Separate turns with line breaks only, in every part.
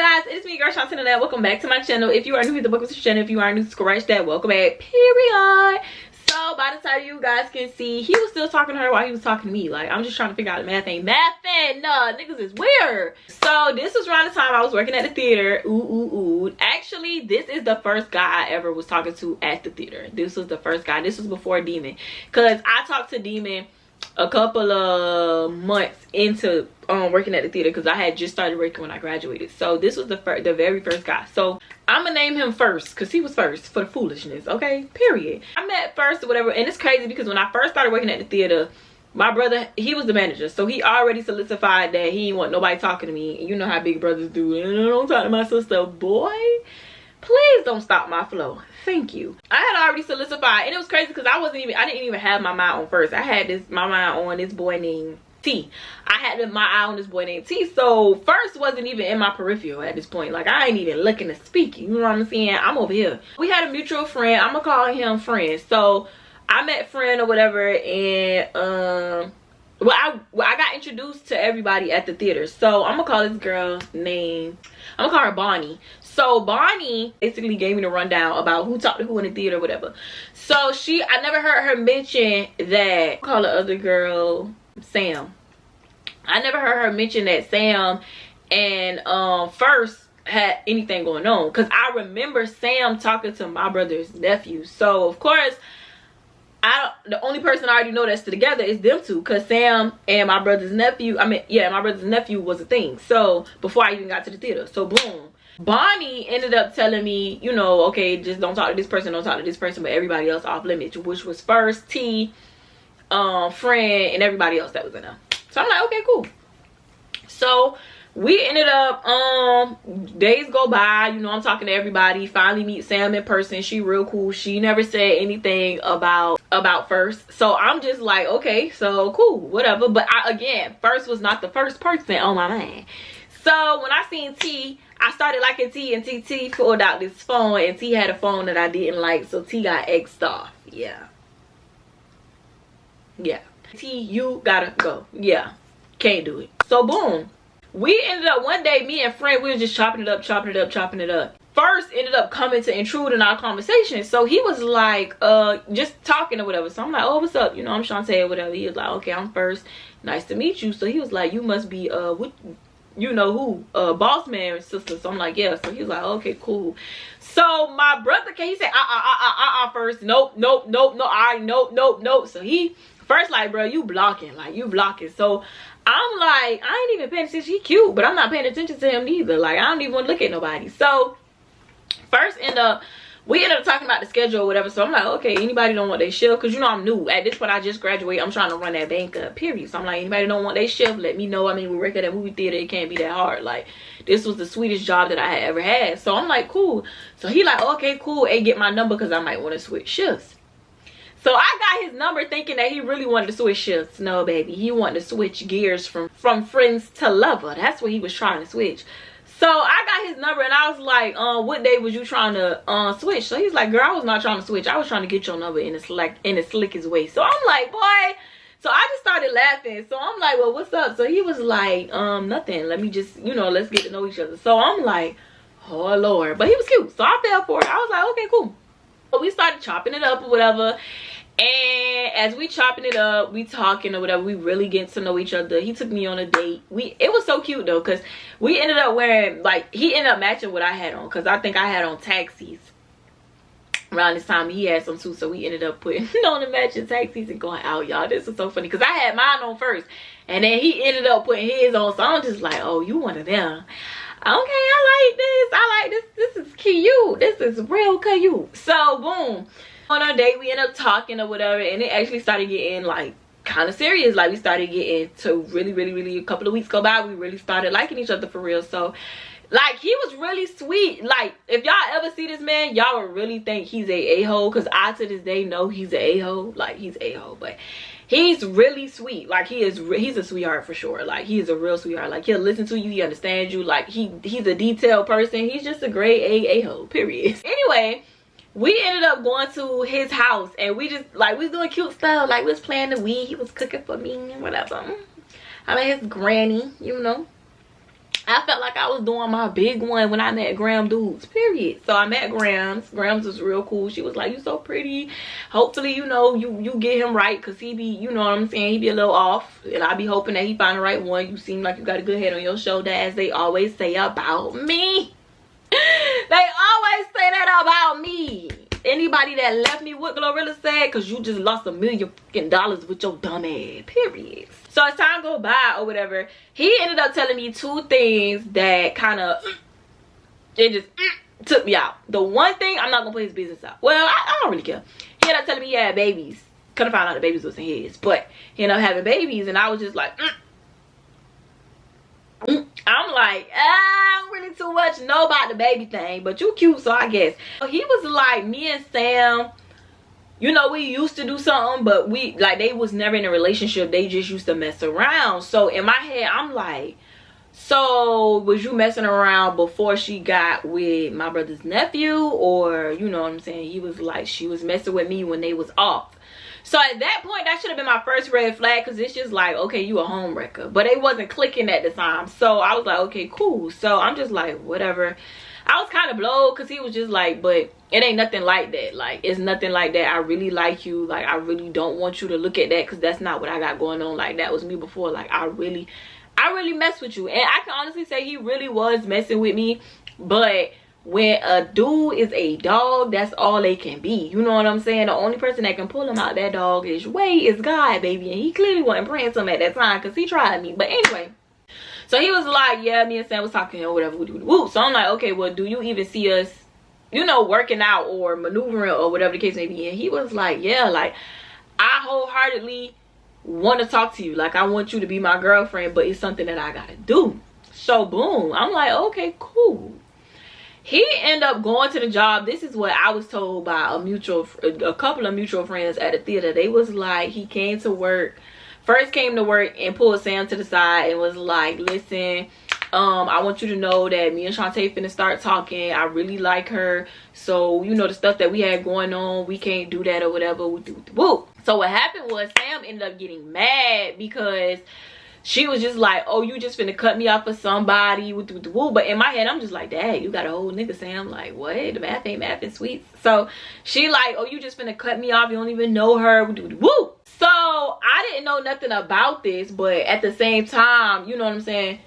guys, it's me, girl Shant'e, and welcome back to my channel. If you are new, hit the book with the channel. If you are new, scratch that. Welcome back, period. So by the time you guys can see, he was still talking to her while he was talking to me. Like, I'm just trying to figure out the math ain't mathing. No, niggas is weird. So this was around the time I was working at the theater. Ooh. Actually, this is the first guy I ever was talking to at the theater. This was the first guy. This was before Demon, because I talked to Demon a couple of months into working at the theater, because I had just started working when I graduated. So this was the very first guy. So I'm gonna name him first because he was first for the foolishness, okay, period. I met first or whatever, and it's crazy because when I first started working at the theater, my brother, he was the manager, so he already solidified that he didn't want nobody talking to me. You know how big brothers do. Don't talk to my sister. Boy, please don't stop my flow, thank you. I had already solidified, and it was crazy because I didn't even have my mind on first. I had my mind on this boy named T. I had my eye on this boy named T. So first wasn't even in my peripheral at this point. Like, I ain't even looking to speak, you know what I'm saying? I'm over here. We had a mutual friend. I'm gonna call him Friend. So I met Friend or whatever, and I got introduced to everybody at the theater. So I'm gonna call this girl name, I'm gonna call her Bonnie. So Bonnie basically gave me the rundown about who talked to who in the theater, whatever. So I never heard her mention that, call the other girl Sam. I never heard her mention that Sam and first had anything going on, because I remember Sam talking to my brother's nephew. So of course, the only person I already know that's together is them two, because Sam and my brother's nephew, my brother's nephew was a thing. So before I even got to the theater, so boom, Bonnie ended up telling me, you know, okay, just don't talk to this person, don't talk to this person, but everybody else off limits, which was first T, Friend, and everybody else that was in there. So I'm like, okay, cool. So we ended up, days go by, you know, I'm talking to everybody, finally meet Sam in person. She real cool. She never said anything about first. So I'm just like, okay, so cool, whatever. But again, first was not the first person on my mind. So when I seen T, I started liking T, and T pulled out this phone, and T had a phone that I didn't like, so T got X'd off. Yeah. T, you gotta go. Yeah, can't do it. So boom, we ended up one day, me and Friend, we were just chopping it up. First ended up coming to intrude in our conversation. So he was like, just talking or whatever. So I'm like, oh, what's up? You know, I'm Shant'e or whatever. He was like, okay, I'm First. Nice to meet you. So he was like, you must be, what, you know who, boss man sister. So I'm like, yeah. So he was like, okay, cool. So my brother came, he said, First. Nope. I nope. So he first like, bro, you blocking. So I'm like, I ain't even paying attention. He cute, but I'm not paying attention to him neither. Like, I don't even want to look at nobody. So first we ended up talking about the schedule or whatever. So I'm like, okay, anybody don't want their shift? Because, you know, I'm new. At this point, I just graduated. I'm trying to run that bank up, period. So I'm like, anybody don't want their shift? Let me know. I mean, we work at a movie theater. It can't be that hard. Like, this was the sweetest job that I had ever had. So I'm like, cool. So he like, okay, cool. And get my number because I might want to switch shifts. So I got his number thinking that he really wanted to switch shifts. No, baby. He wanted to switch gears from friends to lover. That's what he was trying to switch. So I got his number, and I was like, what day was you trying to switch? So he's like, girl, I was not trying to switch. I was trying to get your number in the slickest way. So I'm like, boy. So I just started laughing. So I'm like, well, what's up? So he was like, nothing. Let me just, you know, let's get to know each other. So I'm like, oh, Lord. But he was cute. So I fell for it. I was like, okay, cool. So we started chopping it up or whatever. And as we chopping it up, we talking or whatever, we really getting to know each other. He took me on a date. It was so cute though, because we ended up wearing, like, he ended up matching what I had on, because I think I had on taxis around this time. He had some too, so we ended up putting on the matching taxis and going out, y'all. This is so funny because I had mine on first, and then he ended up putting his on. So I'm just like, oh, you one of them. Okay, I like this. This is cute. This is real cute. So boom, on our date we ended up talking or whatever, and it actually started getting like kind of serious. Like, we started getting to really a couple of weeks go by, we really started liking each other for real. So like, he was really sweet. Like, if y'all ever see this man, y'all would really think he's a-hole, because I to this day know he's a a-hole. Like, he's a-hole, but he's really sweet. Like, he's a sweetheart for sure. Like, he is a real sweetheart. Like, he'll listen to you, he understands you. Like, he's a detailed person. He's just a great a-hole, period. Anyway, we ended up going to his house, and we just, like, we was doing cute stuff. Like, we was playing the Wii, he was cooking for me and whatever. I mean, his granny, you know. I felt like I was doing my big one when I met Graham dudes, period. So I met Grams. Grams was real cool. She was like, you so pretty. Hopefully, you know, you get him right, because he be, you know what I'm saying, he be a little off. And I be hoping that he find the right one. You seem like you got a good head on your shoulder, as they always say about me. They always say that about me. Anybody that left me with Glorilla said, because you just lost $1 million with your dumb ass, period. So as time go by or whatever, he ended up telling me 2 things that kind of, it just took me out. The one thing, I'm not going to put his business out. Well, I don't really care. He ended up telling me he had babies. Couldn't find out the babies wasn't his. But he ended up having babies, and I was just like, I'm like, I don't really too much know about the baby thing, but you cute, so I guess. He was like, me and Sam, you know, we used to do something, but we, like, they was never in a relationship. They just used to mess around. So in my head, I'm like, so was you messing around before she got with my brother's nephew? Or, you know what I'm saying? He was like, she was messing with me when they was off. So at that point, that should have been my first red flag, because it's just like, okay, you a homewrecker. But it wasn't clicking at the time. So I was like, okay, cool. So I'm just like, whatever. I was kind of blowed, because he was just like, but it ain't nothing like that. Like, it's nothing like that. I really like you. Like, I really don't want you to look at that, because that's not what I got going on. Like, that was me before. Like, I really mess with you. And I can honestly say he really was messing with me. But when a dude is a dog, that's all they can be. You know what I'm saying? The only person that can pull him out that doggish way is God, baby. And he clearly wasn't praying to him at that time, because he tried me. But anyway, so he was like, yeah, me and Sam was talking or whatever. Woo. So I'm like, okay, well, do you even see us, you know, working out or maneuvering or whatever the case may be? And he was like, yeah, like, I wholeheartedly want to talk to you. Like, I want you to be my girlfriend, but it's something that I gotta do. So boom, I'm like, okay, cool. He ended up going to the job. This is what I was told by a couple of mutual friends at the theater. They was like, he came to work, first came to work and pulled Sam to the side and was like, listen, I want you to know that me and Shant'e finna start talking. I really like her. So, you know, the stuff that we had going on, we can't do that or whatever. Woo. So what happened was Sam ended up getting mad, because she was just like, oh, you just finna cut me off for somebody. Woo. But in my head, I'm just like, dang, you got a whole nigga, Sam. Like, what? The math ain't math and sweets. So she like, oh, you just finna cut me off. You don't even know her. Woo. So I didn't know nothing about this. But at the same time, you know what I'm saying?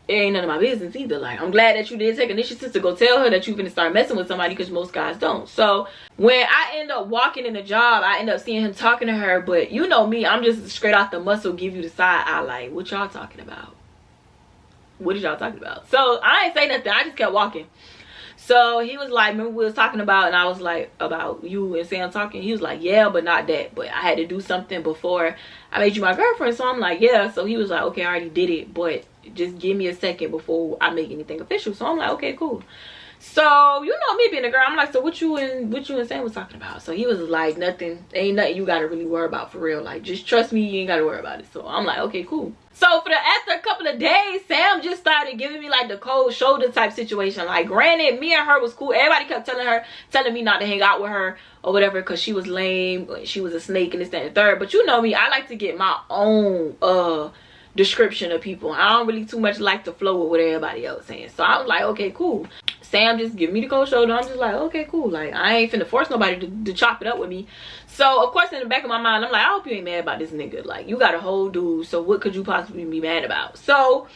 It ain't none of my business either. Like, I'm glad that you did take initiative to go tell her that you finna start messing with somebody, because most guys don't. So when I end up walking in the job, I end up seeing him talking to her. But you know me, I'm just straight off the muscle, give you the side eye, like, what y'all talking about? What is y'all talking about? So I ain't say nothing. I just kept walking. So he was like, remember we was talking about, and I was like, about you and Sam talking? He was like, yeah, but not that. But I had to do something before I made you my girlfriend. So I'm like, yeah. So he was like, okay, I already did it, but just give me a second before I make anything official. So I'm like, okay, cool. So you know me being a girl, I'm like, so what you and Sam was talking about? So he was like, nothing, ain't nothing you gotta really worry about for real. Like, just trust me, you ain't gotta worry about it. So I'm like, okay, cool. So after a couple of days, Sam just started giving me like the cold shoulder type situation. Like, granted, me and her was cool. Everybody kept telling me not to hang out with her or whatever, because she was lame, she was a snake and this, that, and the third. But you know me, I like to get my own description of people. I don't really too much like to flow with what everybody else saying. So I was like, okay, cool. Sam just give me the cold shoulder. I'm just like, okay, cool. Like, I ain't finna force nobody to chop it up with me. So of course in the back of my mind, I'm like, I hope you ain't mad about this nigga. Like, you got a whole dude, so what could you possibly be mad about? So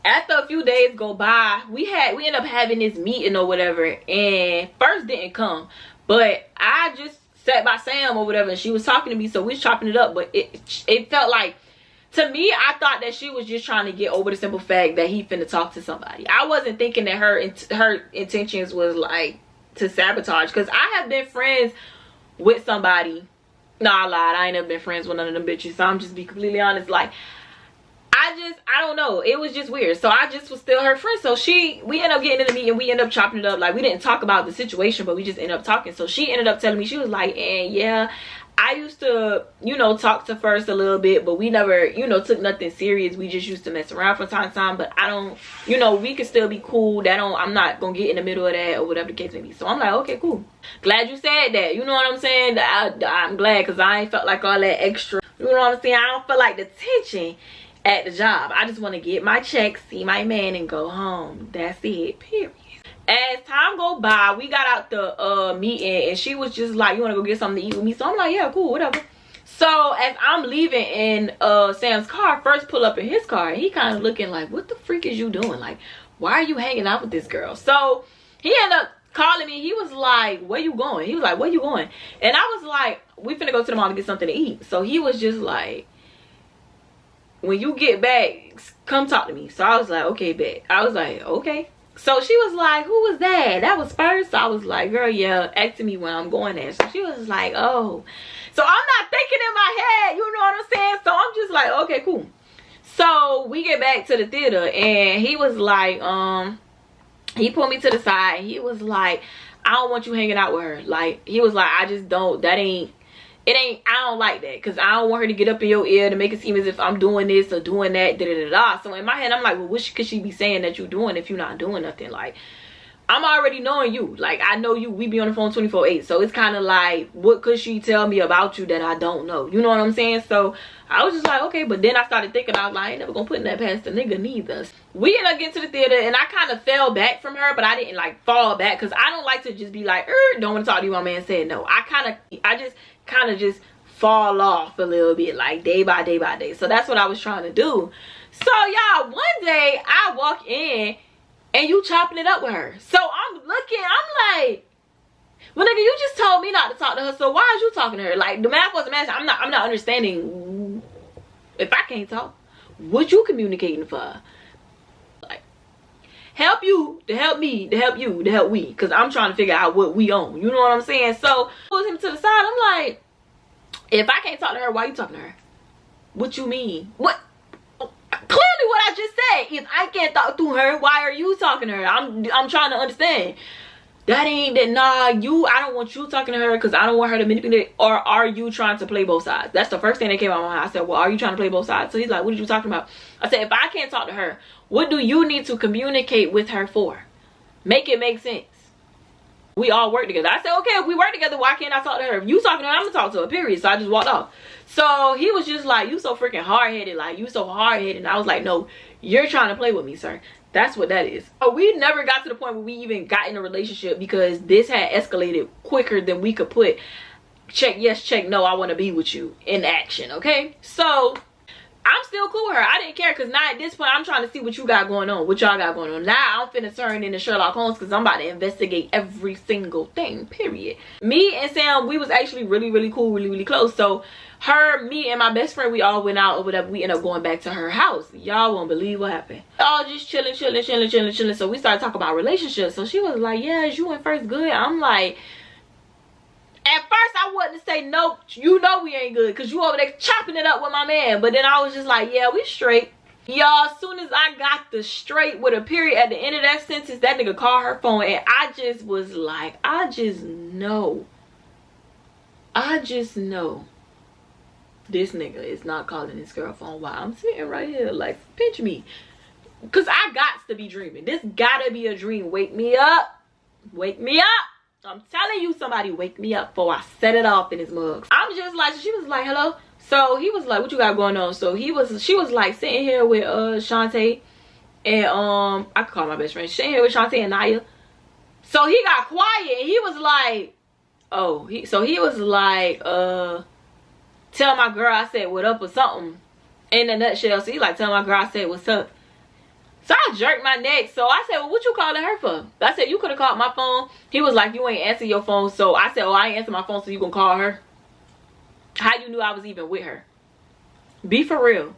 after a few days go by, we end up having this meeting or whatever, and first didn't come, but I just sat by Sam or whatever, and she was talking to me, so we was chopping it up. But it felt like, to me, I thought that she was just trying to get over the simple fact that he finna talk to somebody. I wasn't thinking that her intentions was like to sabotage, because I have been friends with somebody. No, I lied. I ain't never been friends with none of them bitches. So I'm just be completely honest. Like, I don't know. It was just weird. So I just was still her friend. So we ended up getting in the meeting. We ended up chopping it up. Like, we didn't talk about the situation, but we just ended up talking. So she ended up telling me, she was like, and yeah, I used to, you know, talk to first a little bit, but we never, you know, took nothing serious. We just used to mess around from time to time. But I don't, you know, we could still be cool. I'm not gonna get in the middle of that or whatever the case may be. So I'm like, okay, cool. Glad you said that. You know what I'm saying? I'm glad, because I ain't felt like all that extra. You know what I'm saying? I don't feel like the tension. at the job. I just want to get my check, see my man, and go home. That's it, period. As time go by, we got out the meeting, and she was just like, you want to go get something to eat with me? So I'm like, yeah, cool, whatever. So as I'm leaving in Sam's car, first pull up in his car, and he kind of looking like, what the freak is you doing? Like, why are you hanging out with this girl? So he ended up calling me. He was like, where you going? He was like, where you going? And I was like, we finna go to the mall to get something to eat. So he was just like, when you get back, come talk to me. So I was like, okay, bet. I was like, okay. So she was like, who was that? That was first. So I was like, girl, yeah, asking me when I'm going there. So she was like, oh. So I'm not thinking in my head, you know what I'm saying? So I'm just like, okay, cool. So we get back to the theater, and he was like, he pulled me to the side, and he was like, I don't want you hanging out with her. Like, he was like, I just don't, I don't like that, because I don't want her to get up in your ear to make it seem as if I'm doing this or doing that, da-da-da-da. So in my head, I'm like, well, what could she be saying that you're doing if you're not doing nothing? Like, I'm already knowing you. Like, I know you. We be on the phone 24/8. So it's kind of like, what could she tell me about you that I don't know? You know what I'm saying? So I was just like, okay. But then I started thinking, I was like, I ain't never gonna put that past the nigga neither. We ended up getting to the theater, and I kind of fell back from her, but I didn't like fall back, because I don't like to just be like, don't want to talk to you. My man said no. I just kind of fall off a little bit, like day by day by day. So that's what I was trying to do. So y'all, one day I walk in, and you chopping it up with her. So I'm looking, I'm like, well, nigga, you just told me not to talk to her, so why is you talking to her? Like, the math wasn't matching. I'm not understanding. If I can't talk, what you communicating for? Like, help you to help me to help you to help we, because I'm trying to figure out what we own. You know what I'm saying? So pull him to the side. I'm like, if I can't talk to her, why you talking to her? What you mean? What? Clearly what I just said. If I can't talk to her, why are you talking to her? I'm trying to understand. That ain't that. Nah, I don't want you talking to her, because I don't want her to manipulate. Or are you trying to play both sides? That's the first thing that came out of my mind. I said, well, are you trying to play both sides? So he's like, what are you talking about? I said, if I can't talk to her, what do you need to communicate with her for? Make it make sense. We all work together. I said, okay, if we work together, why can't I talk to her? If you talking to her, I'm gonna talk to her, period. So I just walked off. So he was just like, you so freaking hard-headed. Like, you so hard-headed. And I was like, no, you're trying to play with me, sir. That's what that is. So we never got to the point where we even got in a relationship, because this had escalated quicker than we could put check yes, check no, I want to be with you in action, okay? So I'm still cool with her. I didn't care, because now at this point, I'm trying to see what you got going on, what y'all got going on. Now I'm finna turn into Sherlock Holmes, because I'm about to investigate every single thing, period. Me and Sam, we was actually really, really cool, really, really close. So me and my best friend, we all went out or whatever. We ended up going back to her house. Y'all won't believe what happened. All just chilling. So we started talking about relationships. So she was like, yeah, is you and first good? I'm like, at first I wanted to say, nope, you know we ain't good, because you over there chopping it up with my man. But then I was just like, yeah, we straight. Y'all, as soon as I got the straight with a period at the end of that sentence, that nigga called her phone, and I just was like, I just know this nigga is not calling his girl phone while I'm sitting right here. Like, pinch me, because I got to be dreaming. This gotta be a dream. Wake me up. Wake me up. I'm telling you, somebody wake me up before I set it off in his mug. I'm just like, she was like, hello. So he was like, what you got going on? So she was like sitting here with Shant'e, and I could call my best friend, sitting here with Shant'e and Naya. So he got quiet, and he was like, oh, he was like, tell my girl I said what up or something in a nutshell. So he like, tell my girl I said what's up. So I jerked my neck. So I said, well, what you calling her for? I said, you could have called my phone. He was like, you ain't answer your phone. So I said, oh, I ain't answer my phone, so you gonna call her? How you knew I was even with her? Be for real.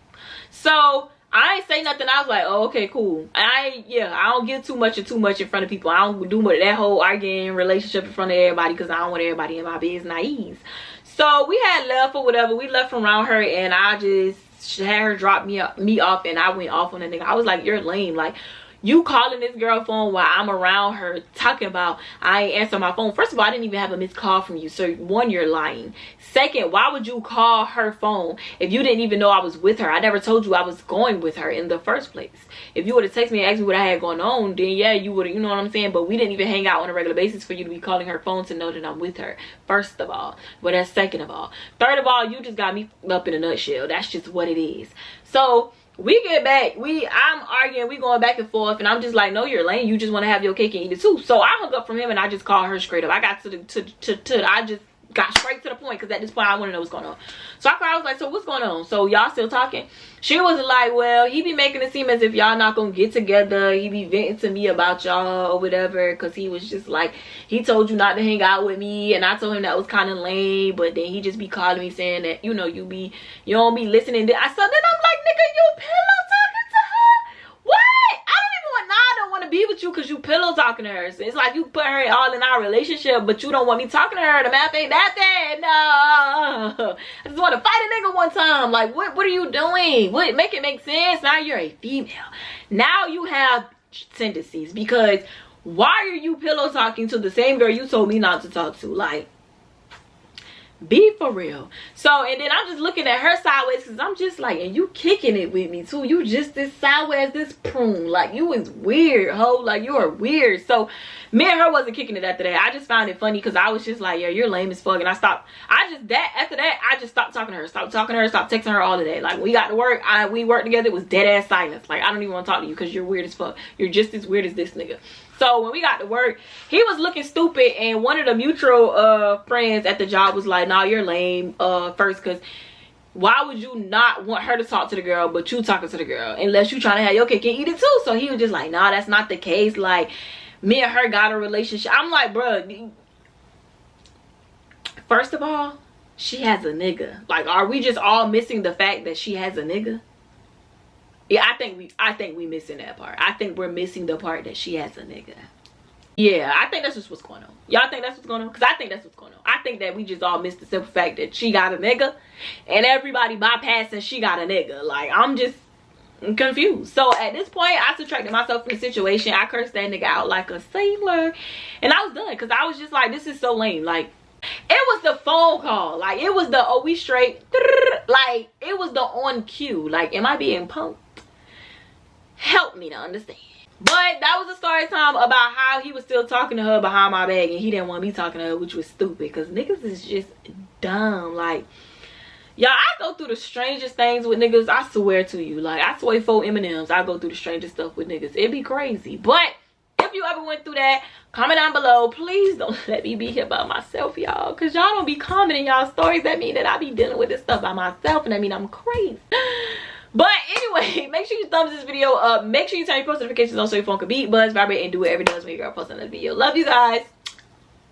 So I ain't say nothing. I was like, oh, okay, cool. I don't get too much in front of people. I don't do that whole arguing relationship in front of everybody, because I don't want everybody in my business. So we had left or whatever. We left from around her, and I just had her drop me off, and I went off on that nigga. I was like, you're lame. Like, you calling this girl phone while I'm around her talking about I ain't answer my phone. First of all, I didn't even have a missed call from you. So one, you're lying. Second, why would you call her phone if you didn't even know I was with her? I never told you I was going with her in the first place. If you would have texted me and asked me what I had going on, then yeah, you would have, you know what I'm saying? But we didn't even hang out on a regular basis for you to be calling her phone to know that I'm with her, first of all. But that's second of all. Third of all, you just got me up in a nutshell. That's just what it is. So We get back, I'm arguing, we going back and forth, and I'm just like, no, you're lame, you just want to have your cake and eat it too. So I hung up from him and I just called her straight up. I got I just got straight to the point, because at this point I want to know what's going on. So I was like, so what's going on? So y'all still talking? She was like, well, he be making it seem as if y'all not gonna get together. He be venting to me about y'all or whatever, because he was just like, he told you not to hang out with me, and I told him that was kind of lame, but then he just be calling me saying that, you know, you don't be listening. Then I'm like, nigga, you pillow talking to her? What? I don't want to be with you because you pillow talking to her. So it's like you put her all in our relationship, but you don't want me talking to her. The math ain't that bad. No, I just want to fight a nigga one time. Like, what are you doing? What, make it make sense? Now you're a female. Now you have tendencies, because why are you pillow talking to the same girl you told me not to talk to? Like, be for real. So, and then I'm just looking at her sideways, because I'm just like, and you kicking it with me too. You just this sideways, this prune. Like, you is weird, ho. Like, you are weird. So me and her wasn't kicking it after that. I just found it funny, because I was just like, yeah, you're lame as fuck. And after that I just stopped talking to her, stopped texting her all of that. Like, we got to work, we worked together, it was dead ass silence. Like, I don't even want to talk to you because you're weird as fuck. You're just as weird as this nigga. So when we got to work, he was looking stupid, and one of the mutual friends at the job was like, nah, you're lame first, because why would you not want her to talk to the girl, but you talking to the girl, unless you trying to have your cake and eat it too? So he was just like, nah, that's not the case. Like, me and her got a relationship. I'm like, bruh, first of all, she has a nigga. Like, are we just all missing the fact that she has a nigga? Yeah, I think we missing that part. I think we're missing the part that she has a nigga. Yeah, I think that's just what's going on. Y'all think that's what's going on? Because I think that's what's going on. I think that we just all missed the simple fact that she got a nigga, and everybody bypassing she got a nigga. Like, I'm just confused. So at this point, I subtracted myself from the situation. I cursed that nigga out like a sailor, and I was done, because I was just like, this is so lame. Like, it was the phone call. Like, it was the, oh, we straight. Like, it was the on cue. Like, am I being punked? Help me to understand. But that was a story time about how he was still talking to her behind my back, and he didn't want me talking to her, which was stupid, because niggas is just dumb. Like, y'all, I go through the strangest things with niggas. I swear to you. Like, I swear for M&Ms, I go through the strangest stuff with niggas. It'd be crazy. But if you ever went through that, comment down below. Please don't let me be here by myself, y'all, because y'all don't be commenting y'all stories. That mean that I be dealing with this stuff by myself, and that mean I'm crazy. But anyway, make sure you thumbs this video up. Make sure you turn your post notifications on so your phone can beep, buzz, vibrate, and do whatever it does when your girl posts another video. Love you guys.